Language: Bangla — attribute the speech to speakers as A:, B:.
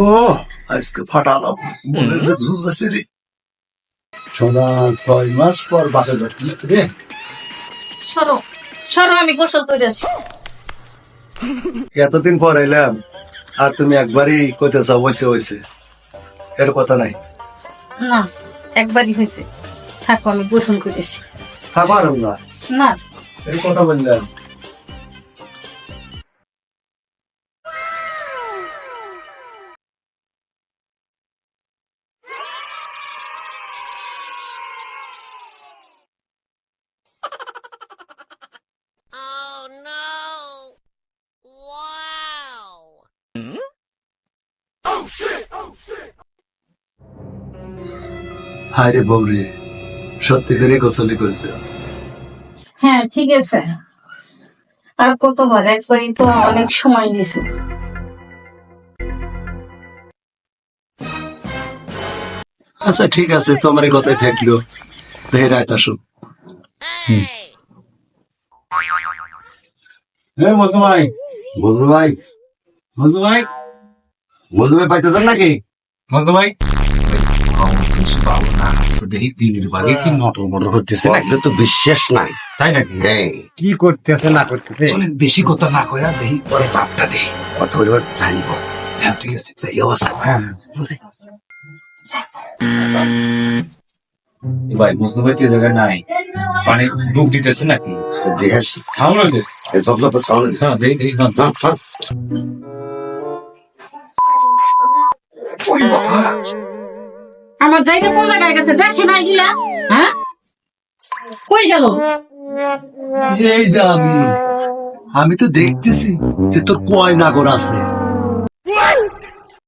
A: ও আজকে ফাটালাম মনে যে ঝুঁজ আছে রে সোনা 6 মাস পর বাপের বাড়ি গেছে রে
B: সরো সরো, আমি গোসল করে আসি।
A: এতদিন পর এলাম আর তুমি একবারই কইতে চাও হইছে হইছে এর কথা নাই
B: না, একবারই হয়েছে, থাকো আমি গোসল করে আসি।
A: থাকো আর না
B: না,
A: এর কথা বললাম
C: Oh no! Wow!
A: হায় রে বউরে সত্যি করে গোসলি করবে
B: হ্যাঁ ঠিক আছে, আর কতবার, একবারই তো অনেক সময় নিয়েছে।
A: আচ্ছা ঠিক আছে তোমার এই কথাই থাকলো দেখে রাত আসো
D: মজনু ভাই,
A: বন্ধু ভাই
D: মজনু ভাই,
A: বন্ধু ভাই পাইতেছেন নাকি
D: মজনু ভাই। দেখি দিনের বাগে কি নটর মটর হচ্ছে
E: ওদের তো বিশ্বাস নাই।
D: তাই নাকি?
E: হ্যাঁ,
D: কি করতেছে না করতেছে, চলেন বেশি কথা না কয়া দেখি পরে বাপটা দে।
E: কত পরিবার জানবো।
D: হ্যাঁ ঠিক আছে।
E: এই অবস্থা।
D: হ্যাঁ ভাই, মজনু ভাই তো এই জায়গায় নাই, মানে ডুব দিতেছে নাকি?
E: দেখে আসি।
D: সাউন্ড হইতেছে।
E: এই ধপ ধপ sound হচ্ছে।
D: হ্যাঁ দেখি দেখি।
E: হ্যাঁ, হ্যাঁ।
B: আমার জায়গা কোন জায়গায় গেছে দেখে না এগুলা? হ্যাঁ, কই গেল?
A: এই যে আমি তো দেখতেছি যে তোর কয় নাগর আছে